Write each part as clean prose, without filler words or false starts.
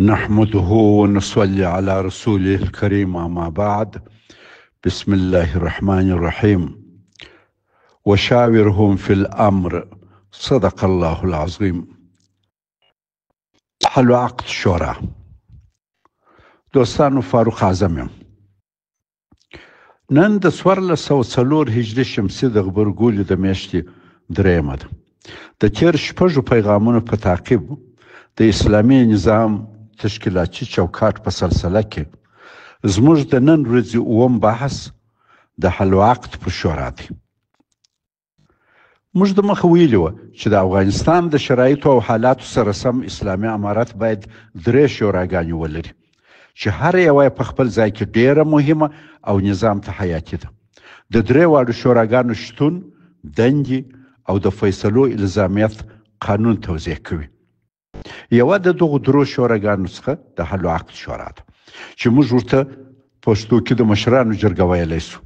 نحمده ونصلي على رسوله الكريم أما بعد. بسم الله الرحمن الرحيم. وشاورهم في الأمر. صدق الله العظيم. حل عقد شورا. دوستانو فاروق اعظم یم. نن د 1404 هجري شمسي د غبرګولي د میاشتې درېیمه ده. د تېر شپږو پیغامونو په تعقیب د اسلامي نظام تشکیلاتي چوکاټ په سلسله کې زموږ د نن ورځې اووم بحث د حل عقد په شورا دی. موږ د مخه ویلي وه چې د افغانستان د شرایطو او حالاتو سره سم اسلامي امارت باید 3 شوراګانې ولري چې هر یوه په خپل ځای کې ډیره مهمه او نظام ته حیاتي ده. د 3 واړو شوراګانو شتون دندې او د فیصلو الزامیت قانون توضیح کوي. یوه د دغو 3 شوراګانو څخه د حل عقد شورا ده چې موږ ورته پښتو کې د مشرانو جرګه ویلی سو.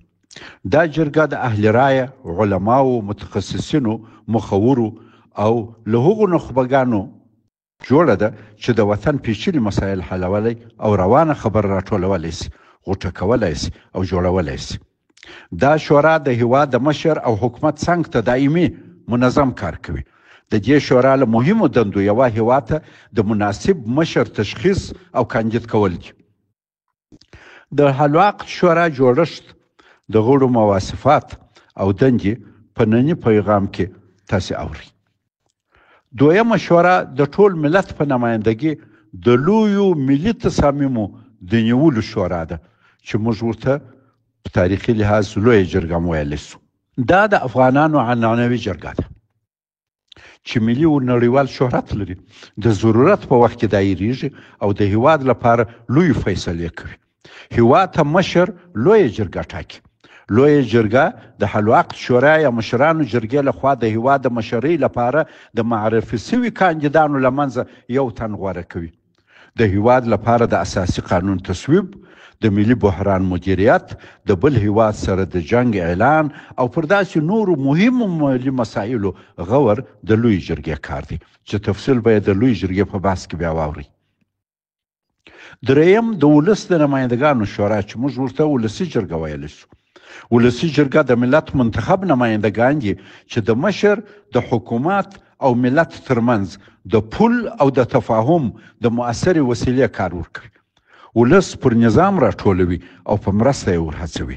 دا جرګه د اهل رایه، علماو، متخصصینو، مخورو او له هغو نخبګانو جوړه ده چې د وطن پیچلي مسایل حلولی او روانه خبر راټولولی سي، غوټه کولی سي او جوړولی سي. دا شورا د هیواد د مشر او حکومت څنګ ته دایمي منظم کار کوي. د دې شورا له مهمو دندو یوه هیواد ته د مناسب مشر تشخیص او کاندید کول دي. د حل عقد شورا جوړښت، د غړو مواصفات او دندې په ننني پیغام کې تاسې اورئ. دویمه شورا د ټول ملت په نمایندګي د لویو ملي تصامیمو د نیولو شورا ده چې موږ ورته په تاریخي لحاظ لویه جرګه ویلی سو. دا د افغانانو عنعنوي جرګه ده چې ملي او نړیوال شهرت لري. د ضرورت په وخت کې دایریږي او د هیواد لپاره لوی فیصلې کوي. هیواد ته مشر لویه جرګه ټاکي. لویه جرګه د حل عقد شورا یا مشرانو جرګې لخوا د هیواد د مشرۍ لپاره د معرفي سوي کاندیدانو له منځه یو تن غوره کوي. د هیواد لپاره د اساسي قانون تصویب، د ملي بحران مدیریت، د بل هیواد سره د جنگ اعلان او پر داسې نورو مهمو ملي مسایلو غور د لوی جرګې کار دی چې تفصیل به د لوی جرګې په بحث کې بیا واورئ. دریم د ولس د نمایندګانو شورا چې موږ ورته ولسي جرګه ویلی سو. ولسي جرګه د ملت منتخب نمایندګان دي چې د مشر، د حکومت او ملت ترمنځ د پل او د تفاهم د مؤثرې وسیلې کار ورکوي. ولس پر نظام راټولوي او په مرسته یې ورهڅوي.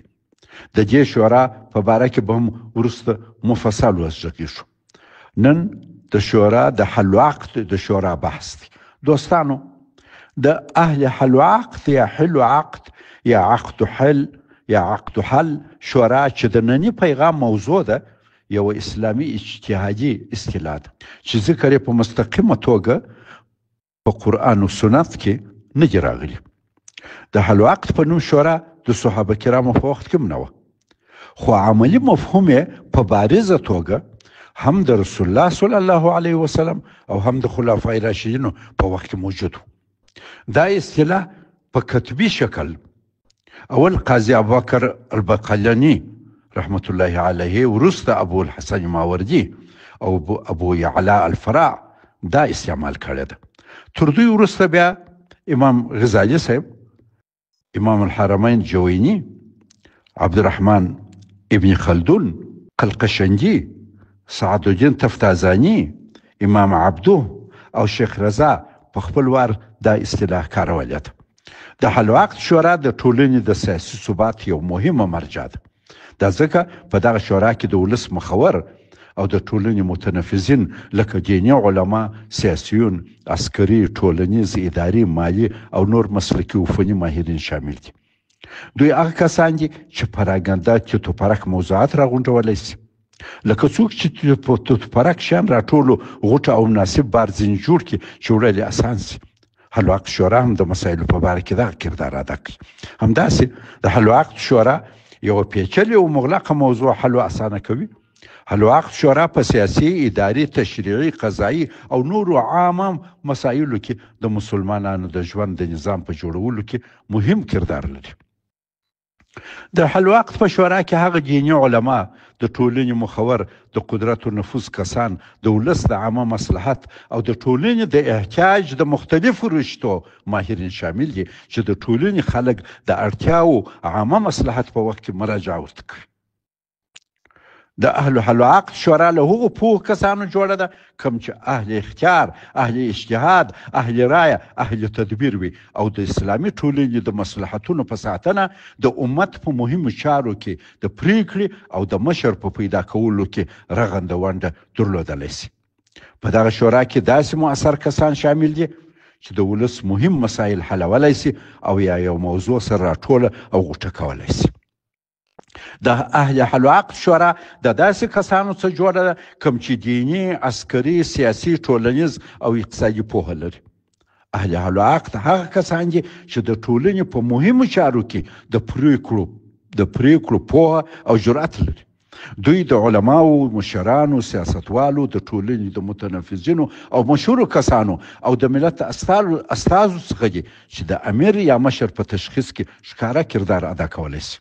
د دې شورا په باره کې به هم وروسته مفصل وغږیږو. نن د شورا د حل عقد د شورا بحث دی. دوستانو، د اهل حل عقد یا حل عقد یا عقد حل یا عقد حل شورا چې د ننني پیغام موضوع ده یو اسلامي اجتهادي اصطلاح ده چې ذکر یې په مستقیمه توګه په قرآن و سنت کې نه دي راغلي. د حل عقد په نوم شورا د صحابه کرامو په وخت کې هم نه وه، خو عملي مفهوم یې په بارزه توګه هم د رسول الله صلی الله علیه وسلم او هم د خلفای راشدینو په وخت کې موجود و. دا اصطلاح په کتبي شکل اول قاضي ابوبکر البقلاني رحمت الله علیه، وروسته ابو الحسن ماوردي او ابو یعلا الفراع دا استعمال کړی ده. تر دوی وروسته بیا امام غزالی صاحب، امام الحرمین جوینی، عبدالرحمن ابن خلدون، قلقشندی، سعد الدین تفتازانی، امام عبدو او شیخ رضا په خپل وار دا اصطلاح کارولی ده. د حل عقد شورا د ټولنې د سیاسي ثبات یو مهمه مرجع ده. دا ځکه په دغه شورا کې د ولس مخور او د ټولنې متنفذین لکه دیني علما، سیاسیون، عسکري، ټولنیز، اداري، مالی او نور مسلکي و فني ماهرین شامل دي. دوی هغه کسان دي چې پراګنده تیتوپرک موضوعات راغونډولی سي، لکه څوک چې تیتوپرک شیان راټولو غوټه او مناسب بار ځینې جوړ کړي چې وړل یې اسان سي. حل عقد شورا هم د مسایلو په باره کې دغه کردار ادا کوي. همداسې د حل عقد شورا یوه پیچلې او مغلقه موضوع حل اسانه کوي. حل عقد شورا په سیاسي، اداري، تشریعي، قضایي او نورو عامه مسایلو کې د مسلمانانو د ژوند د نظام په جوړولو کې مهم کردار لري. د حل وقت په شورا کې هغه دیني علما، د ټولنې مخور، د قدرت او نفوذ کسان، د ولس د عامه مصلحت او د ټولنې د احتیاج د مختلفو رشتو ماهرین شامل دي چې د ټولنې خلک د اړتیاو عامه مصلحت په وخت کې مراجعه ورته کوي. د اهل حل عقد شورا له هغو پوه کسانو جوړه ده کوم چې اهل اختیار، اهل اجتهاد، اهل رایه، اهل تدبیر وي او د اسلامي ټولنې د مصلحتونو په ساتنه د امت په مهمو چارو کې د پریکړې او د مشر په پیدا کولو کې رغنده ونډه درلودلی شي. په دغه شورا کې داسې مؤثر کسان شامل دي چې د ولس مهم مسایل حلولی شي او یا یو موضوع سره راټوله او غوټه کولی شي. د اهل حل عقد شورا د داسې کسانو څخه جوړه ده کوم چې دیني، عسکري، سیاسي، ټولنیز او اقتصادي پوهه لري. اهل حل عقد هغه کسان دي چې د ټولنې په مهمو چارو کې د پریکړو پوهه او جرأت لري. دوی د علماو، مشرانو، سیاستوالو، د ټولنې د متنفذینو او مشهورو کسانو او د ملت استازو څخه دي چې د امیر یا مشر په تشخیص کې ښکاره کردار ادا کولی شي.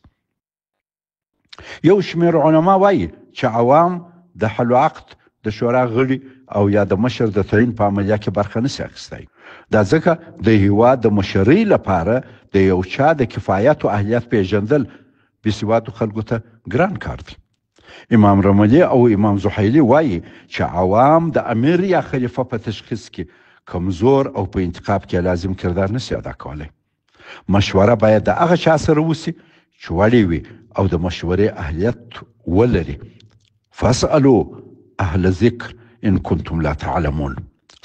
یو شمیر علما وایي چې عوام د حل عقد د شورا غړي او یا د مشر د تعیین په عملیه کې برخه نشي اخیستی. دا ځکه د هیواد د مشرۍ لپاره د یو چا د کفایت او اهلیت پیژندل بېسوادو خلکو ته ګران کار دی. امام رملي او امام زحیلي وایي چې عوام د امیر یا خلیفه په تشخیص کې کمزور او په انتخاب کې لازم کردار نشي ادا کولی. مشوره باید د هغه چا سره وسي چې وړې وي او د مشورې اهلیت ولري. فاسألوا اهل ذکر ان کنتم لا تعلمون.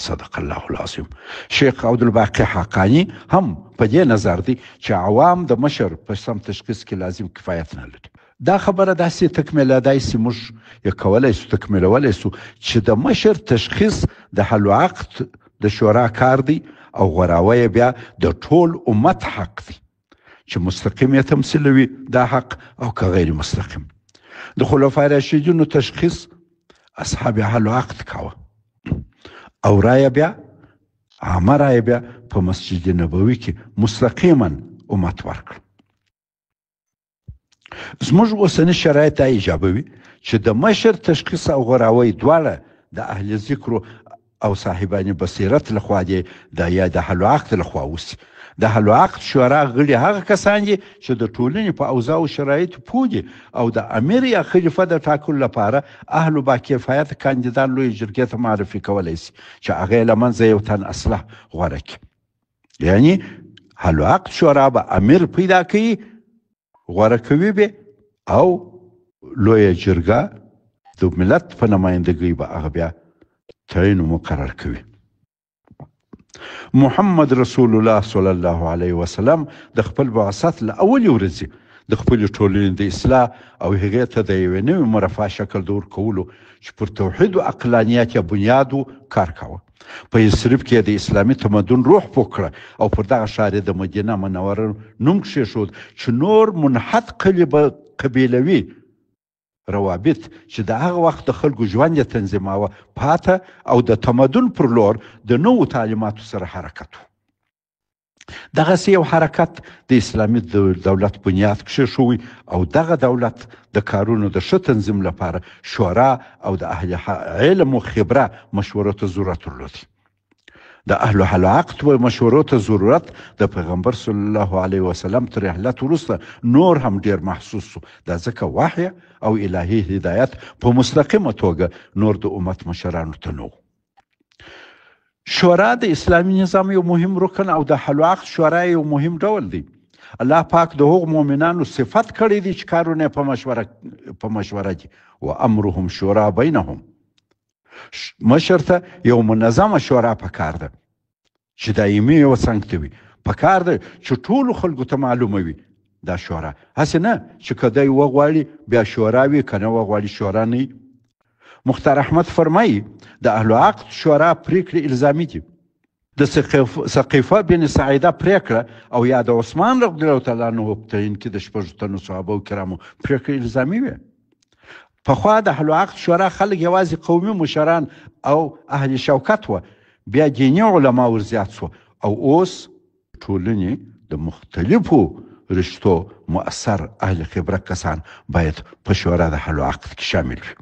صدق الله العظیم. شیخ عبدالباقی حقانی هم په دې نظر دی چې عوام د مشر په سم تشخیص کې لازم کفایت نه لري. دا خبره داسې تکمیلېدای شي، موږ یې کولی شو تکمیلولی شو چې د مشر تشخیص د حل عقد د شورا کار دی او غوراوی بیا د ټول امت حق دی چې مستقیم یې تمثیلوي دا حق او که غیر مستقیم. د خلفای راشدینو تشخیص اصحاب حل عقد کاوه او رایه بیا عامه رایه بیا په مسجد نبوي کې مستقیما امت ورکړ. زموږ اوسني شرایط دا ایجابوي چې د مشر تشخیص او غوراوی دواړه د اهل ذکر او صاحبان بصیرت لخوا دي یا د حل عقد لخوا وسي. د حل عقد شورا غړي هغه کسان دي چې د ټولنې په اوضاع او شرایطو پوه دي او د امیر یا خلیفه د ټاکلو لپاره اهل با کفایت کاندیدان لوی جرګې ته معرفي کولی شي چې هغه یې له منځه یو تن اصلاح غوره کړي. یعنی حل عقد شورا به امیر پیدا کوي، غوره کوي به او لویه جرګه د ملت په نمایندګۍ به هغه بیا تعیین مقرر کوي. محمد رسول الله صلی الله علیه وسلم د خپل بعثت له اولې ورځې د خپلې ټولنې د اصلاح او هغې ته د یوې نوې مرفع شکل د ورکولو چې پر توحید او عقلانیت یې بنیاد کار کاوه. په یثرب کې د اسلامي تمدن روح پوه کړه او پر دغه ښار یې د مدینه منوره نوم کښېښود چې نور منحط قبیلوي روابط چې د هغه وخت د خلکو ژوند یې تنظیماوه پاته او د تمدن پر لور د نوو تعلیماتو سره حرکت و. دغسې یو حرکت د اسلامي دولت بنیاد کښېښوی او دغه دولت د کارونو د ښه تنظیم لپاره شورا او د اهل علم و خبره مشورو ته ضرورت درلود. د اهل حل عقد و مشورو ته ضرورت د پیغمبر صلی الله علیه وسلم تر رحلت وروسته نور هم ډیر محسوس شو. دا ځکه وحی او الهي هدایت په مستقیمه توګه نور د امت مشرانو ته نه و. شورا د اسلامي نظام یو مهم رکن او د حل عقد شورا یو مهم ډول دی. الله پاک د هغو مؤمنانو صفت کړی دی چې کارونه په مشوره دي و امرهم شورا بینهم. مشر ته یو منظمه شورا پکار ده چې دایمي یو څنګ ته وي. پکار ده چې ټولو خلکو ته معلومه وي دا شورا، هسې نه چې که دی وغواړي بیا شورا وي، که نه وغواړي شورا نه وي. مختار احمد فرمایي د اهل عقد شورا پریکړې الزامي دي. د ثقیفه بن سعیده پریکړه او یا د عثمان رضی الله تعالی عنه په تعیین کې د شپږو تنو صحابه کرامو پریکړې الزامي وې. پخوا د اهل عقد شورا خلک یوازې قومي مشران او اهل شوکت وه، بیا دیني علما ورزیات شو او اوس ټولنې د مختلفو رشتو مؤثر اهل خبره کسان باید په شورا د حل و عقد کې شامل وي.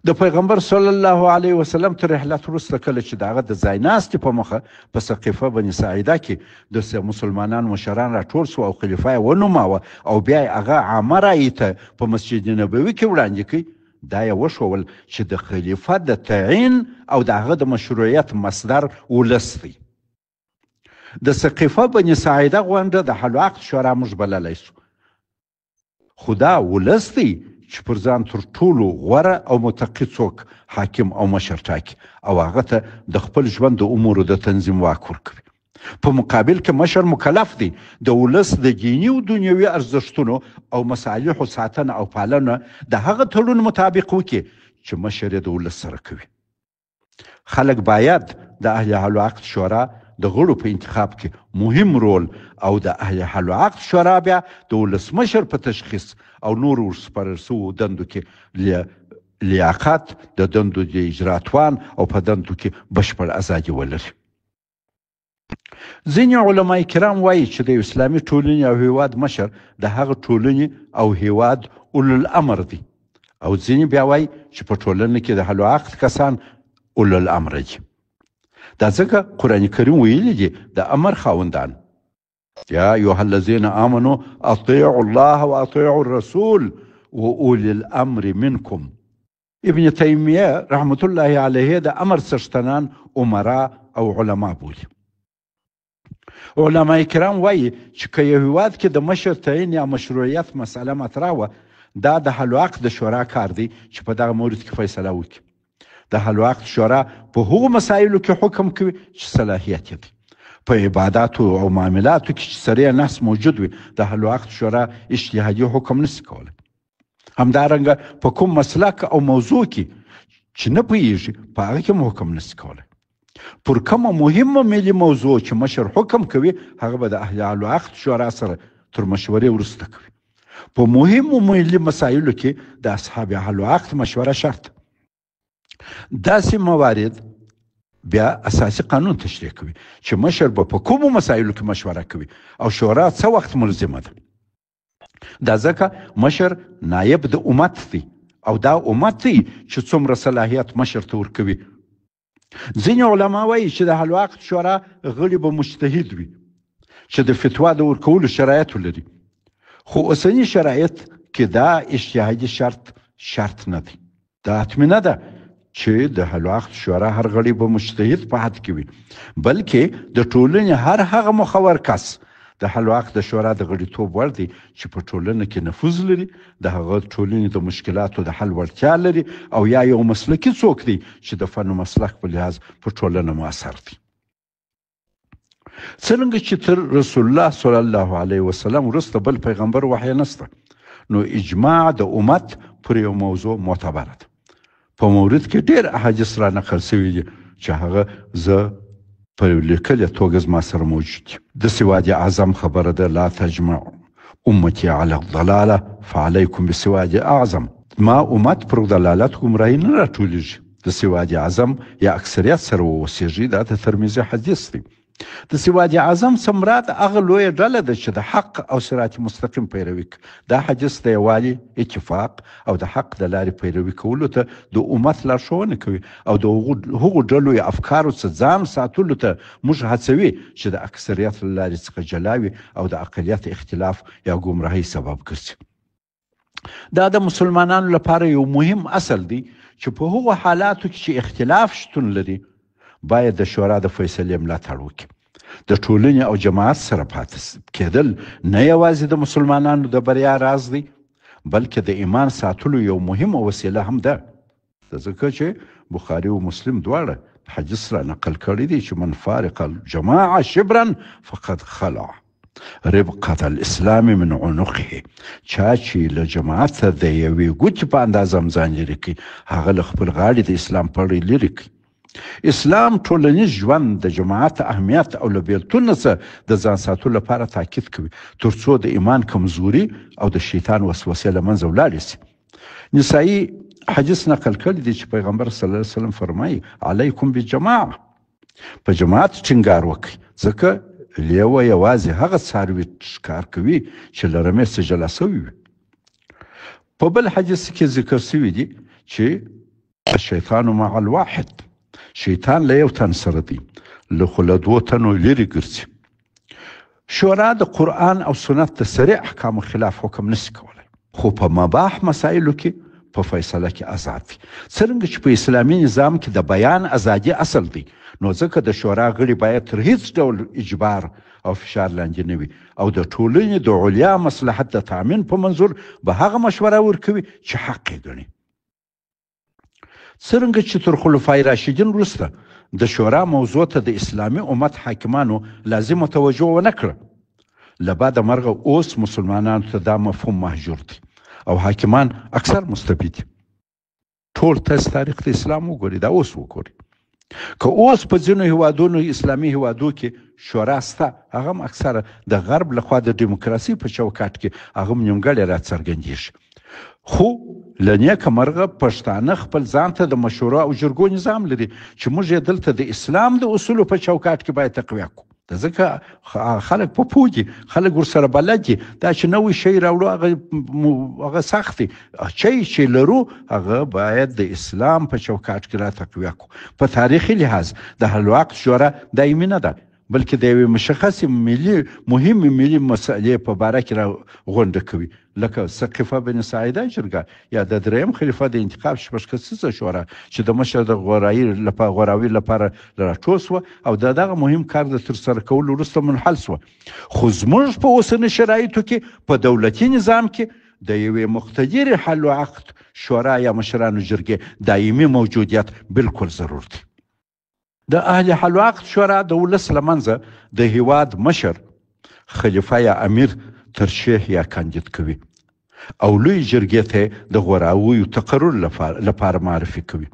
د پیغمبر صلی الله علیه وسلم تر رحلت وروسته کله چې د هغه د ځای ناستې په مخه په سقیفه بني ساعده کې د مسلمانان مشران راټول سو او خلیفه یې ونوماوه او بیا یې هغه عامه رایې ته په مسجد نبوي کې وړاندې کړي. دا یې وښول چې د خلیفه د تعیین او د هغه د مشروعیت مصدر ولس دی. د سقیفه بني ساعده غونډه د حل و عقد شورا موږ بللی سو، خو دا ولس دی چې پر ځان تر ټولو غوره او متقي څوک حاکم او مشر ټاکي او هغه ته د خپل ژوند د امورو د تنظیم واک ورکوي. په مقابل کې مشر مکلف دی د ولس د دیني او دنیوي ارزښتونو او مصالحو ساتنه او پالنه د هغه تړون مطابق وکړي چې مشر یې د ولس سره کوي. خلک باید د اهل حل و عقد شورا د غړو په انتخاب کې مهم رول او د اهل حل و عقد شورا بیا د ولسمشر په تشخیص او نور ورسپارل سوو دندو کې لیاقت د دندو د اجراتوان او په دندو کې بشپړ ازادي ولري. ځینې علما کرام وایي چې د اسلامي ټولنې او هیواد مشر د هغه ټولنې او هیواد اولو الامر دی او ځینې بیا وایي چې په ټولنه کې د حل و عقد کسان اولو الامر دي. دا ځکه قرآن کریم ویلي دي د امر خاوندان یا ایها الذین آمنوا اطیعوا الله و اطیعوا الرسول و اولی الامر منکم. ابن تیمیه رحمت الله علیه د امر څښتنان عمرا او علما بولي. علما کرام وایي چې که یو هیواد کې د مشر تعیین یا مشروعیت مسئله مطرح وه، دا د حل و عقد د شورا کار دی چې په دغه مورد کې فیصله وکړي. د حل و عقد شورا په هغو مسایلو کې حکم کوي چې صلاحیت یې دی. په عباداتو او معاملاتو کې چې صریح نص موجود وي د حل و عقد شورا اجتهادي حکم نشي کولی. همدارنګه په کوم مسلک او موضوع کې چې نه پوهیږي په هغه کې هم حکم نشي کولی. پر کومه مهمه ملي موضوع چې مشر حکم کوي هغه به د اهل حل و عقد شورا سره تر مشورې وروسته کوي. په مهمو ملي مسایلو کې د اصحاب حل و عقد مشوره شرط. داسې موارد بیا اساسي قانون تشریح کوي چې مشر به په کومو مسایلو کې مشوره کوي او شورا څه وخت ملزمه ده. دا ځکه مشر نایب د امت دی او دا امت دی چې څومره صلاحیت مشر ته ورکوي. ځینې علما وایي چې د حل و عقد شورا غړي به مجتهد وي چې د فتوا د ورکولو شرایط ولري، خو اوسني شرایط کې دا اجتهادي شرط نه دی. دا حتمي نه ده چې د حل و عقد شورا هر غړي به مجتهد په حد کې وي، بلکې د ټولنې هر هغه مخور کس د حل و عقد شورا د غړیتوب وړ دی چې په ټولنه کې نفوذ لري، د هغه ټولنې د مشکلاتو د حل وړتیا لري او یا یو مسلکي څوک دی چې د فن و مسلک په لحاظ په ټولنه مؤثر دی. څرنګه چې تر رسول الله صلی الله علیه وسلم وروسته بل پیغمبر وحی نسته، نو اجماع د امت پر یو موضوع معتبره ده. په مورد کې ډېر احادیث را نقل شوي دي چې هغه زه په لیکلې توګه زما سره موجود دي. د سواد اعظم خبره ده لا تجمع امتي على الضلاله فعليكم بسواد اعظم. ما امت پر ضلالت ګمراهي نه راټولیږي، د سواد اعظم یا اکثریت سره اوسیږي. دا د ترمذي حدیث دی. د سواد اعظم سمرات هغه لویه ډله ده چې د حق او صراط مستقیم پیروي کوي. دا حدیث د یووالي، اتفاق او د حق د لارې پیروي کولو ته د امت لارښوونه کوي او د هغو ډلو یا افکارو څخه ځان ساتلو ته موږ هڅوي چې د اکثریت له لارې څخه جلا وي او د اقلیت اختلاف یا ګمراهۍ سبب ګرځي. دا د مسلمانانو لپاره یو مهم اصل دی چې په هغو حالاتو کې چې اختلاف شتون لري باید د شورا د فیصلې ملاتړ وکړي. د ټولنې او جماعت سره پاتې کېدل نه یوازې د مسلمانانو د بریا راز دی بلکې د ایمان ساتلو یو مهمه وسیله هم ده. ځکه چې بخاري او مسلم دواړه حدیث را نقل کړی دی چې من فارق الجماعه شبرا فقد خلع ربقة الاسلام من عنقه. چا چې له جماعت د یوې ګوتې په اندازه هم ځان لرې کړي هغه له خپل غاړې د اسلام پړی لرې کړي. اسلام ټولنیز ژوند د جماعت اهمیت او له بیلتون څخه د ځان ساتلو لپاره تاکید کوي ترڅو د ایمان کمزوري او د شیطان وسوسې له منځه ولاړې سي. نسائی حدیث نقل کړی دی چې پیغمبر صلی الله علیه وسلم فرمایي علیکم بالجماعه، په جماعت ټینګار وکړئ ځکه لیوه یوازې هغه څاروي ښکار کوي چې له رمې سجله سوي وي. په بل حدیث کې ذکر سوي دي چې الشیطان مع الواحد، شیطان له یو تن سره دی، خو له دوو تنو لرې ګرځي. شورا د قرآن او سنت د صریح احکامو خلاف حکم نشي کولی، خو په مباح مسایلو کې په فیصله کې آزاد وي. څرنګه چې په اسلامي نظام کې د بیان ازادي اصل دی، نو ځکه د شورا غړي باید تر هیڅ ډول اجبار او فشار لاندې نه وي او د ټولنې د علیا مصلحت د تامین په منظور به هغه مشوره ورکوي چې حق یې ګڼي. څرنګه چې تر خلفای راشدین وروسته د شورا موضوع ته د اسلامي امت حاکمانو لازمه توجه ونه کړه، له بعد مرغه اوس مسلمانانو ته دا مفهوم محجور دی او حاکمان اکثر مستبد دي. ټول تاسو تاریخ د اسلام وګورئ، دا اوس وګورئ. که اوس په ځینو هیوادونو اسلامي هیوادو کې شورا سته، هغه هم اکثره د غرب لخوا د دیموکراسي په چوکاټ کې هغه هم نیمګړی راڅرګندېږي. خو له نیکه مرغه پښتانه خپل ځان ته د مشورو او جرګو نظام لري چې موږ یې دلته د اسلام د اصولو په چوکاټ کې باید تقویه کړو. ځکه خلک په پوه دي، خلک ورسره بلد دي. دا چې نوی شی راوړو هغه سخت دی، چې لرو هغه باید د اسلام په چوکاټ کې را تقویه کړو. په تاریخي لحاظ د حل وقت شورا دایمي نه ده، بلکې د یوې مشخصې مهمې ملي مسئلې په باره کې را غونډه کوي، لکه سقیفه بن ساعده جرګه یا د دریم خلیفه د انتخاب شپږ کسیزه شورا چې د مشر د غوراوي لپاره راټول سوه او د دغه مهم کار د ترسره کولو وروسته منحل سوه. خو زموږ په اوسني شرایطو کې په دولتي نظام کې د یوې مقتدرې حل و عقد شورا یا مشرانو جرګې دایمي موجودیت بالکل ضرور دی. د اهل حل و عقد شورا د ولس له منځه د هیواد مشر، خلیفه یا امیر ترشیح یا کاندید کوي او لوی جرګې ته د غوراویو تقرر لپاره معرفي کوي.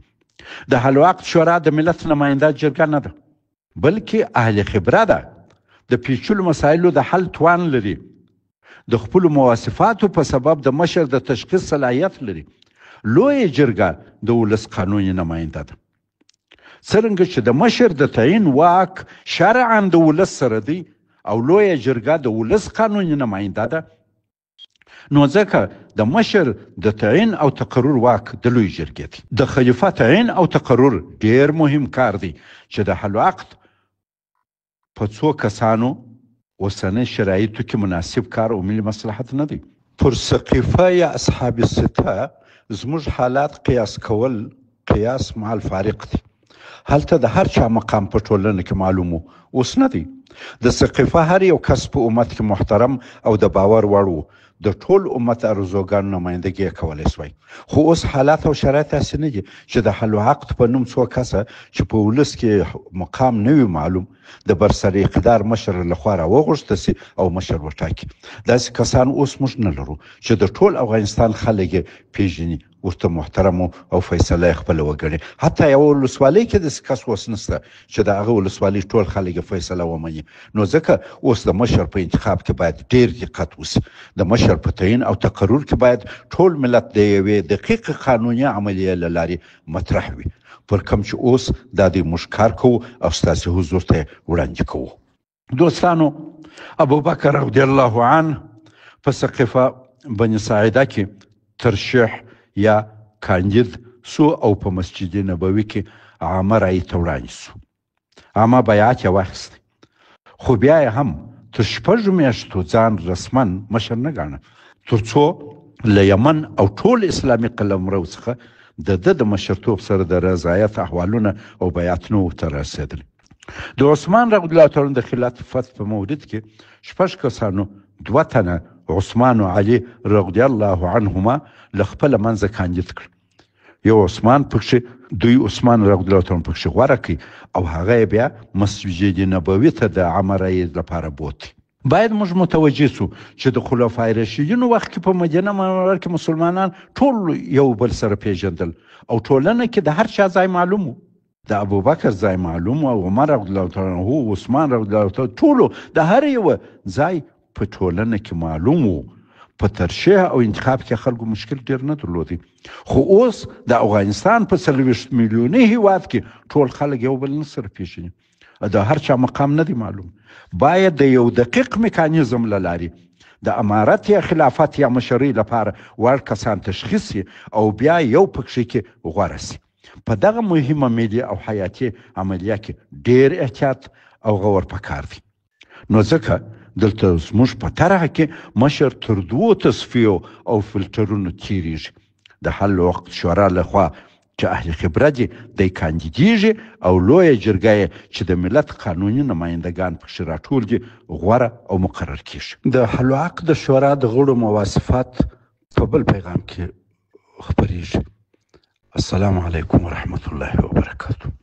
د حل و عقد شورا د ملت نماینده جرګه نه ده، بلکې اهل خبره ده، د پیچلو مسایلو د حل توان لري، د خپلو مواصفاتو په سبب د مشر د تشخیص صلاحیت لري. لوی جرګه د ولس قانوني نماینده ده. څرنګه چې د مشر د تعیین واک شرعاً د ولس سره دی او لویه جرګه د ولس قانوني نماینده ده، نو ځکه د مشر د تعیین او تقرر واک د لوی جرګې دی. د خلیفه تعیین او تقرر ډیر مهم کار دی چې د حل عقد په څو کسانو اوسنۍ شرایطو کې مناسب کار او ملي مصلحت نه دی. پر سقیفه یا اصحاب السته زموږ حالات قیاس کول قیاس مع الفارق دی. هلته د هر چا مقام په ټولنه کې معلوم و، اوس نه دی. د سقیفه هر یو کس په امت کې محترم او د باور وړ و، د ټول امت ارزوګانو نمایندګي یې کولی سوی. خو اوس حالات او شرایط هسې نه دي چې د حل و عقد په نوم څو کسه چې په ولس کې مقام نه وي معلوم د برسر اقتدار مشر لخوا راوغوښته سي او مشر وټاکي. داسې کسان اوس موږ نه لرو چې د ټول افغانستان خلک یې پیژني، ورته محترم او فیصله یې خپله وګڼي. حتی یوه ولسوالۍ کې داسې کس اوس نشته چې د هغه ولسوالۍ ټول خلک یې فیصله ومني. نو ځکه اوس د مشر په انتخاب کې باید ډیر دقت وسي. د مشر په تعیین او تقرر کې باید ټول ملت د یوې دقیق قانوني عملیې له لارې مطرح وي، پر کوم چې اوس دا د موږ کار کوو او ستاسې حضور ته وړاندې کوو. دوستانو، ابوبکر رضی الله عنه په سقیفه بن ساعده کې ترشیح یا کاندید سو او په مسجد نبوي کې عامه رایې ته وړاندې سو. عامه بیعت یې واخیست، خو بیا یې هم تر 6 میاشتو ځان رسما مشر نه ګاڼه، تر څو له یمن او ټول اسلامي قلمرو څخه د مشرتوب سره د رضایت احوالونه او بیعتونه ورته رسېدل. د عثمان رضی الله تعالی د خلافت په مورد کې 6 کسانو 2 تنه عثمان او علي رضی الله عنهما له خپله منځه کاندید کړ. یو عثمان پکښې دوی عثمان رضی الله تعالی پکښې غوره کړي او هغه بیا مسجد نبوي ته د عامه رایې لپاره بوتي. باید موږ متوجه سو چې د خلفای راشدینو وخت کې په مدینه منوره کې مسلمانان ټول یو بل سره پیژندل او ټولنه کې د هر چا ځای معلوم و. د ابوبکر ځای معلوم او عمر رضی الله تعالی عنه، عثمان رضی الله تعالی ټولو د هر یو ځای په ټولنه کې معلوم و. په ترشیح او انتخاب کې خلکو مشکل ډیر نه درلودی. خو اوس د افغانستان په 40 میلیوني هیواد کې ټول خلک یو بل نه سره پیژني د هر چا مقام نه دی معلوم. باید د یو دقیق میکانیزم له لارې د امارت یا خلافت یا مشرۍ لپاره وړ کسان تشخیص شي او بیا یو پکښې کې غوره شي. په دغه مهمه ملي او حیاتي عملیه کې ډېر احتیاط او غور پکار دی. نو ځکه دلته زموږ په طرحه کې مشر تر 2 تصفیو او فلټرونو تیریږي. د حل وخت شورا لخوا چې اهل خبره دي دی کاندیدیږي او لویه جرګه یې چې د ملت قانوني نمایندګان پکښې راټول دي غوره او مقرر کیږي. د حل عقد شورا د غړو مواصفات په بل پیغام کې خپریږي. السلام علیکم ورحمة الله وبرکاته.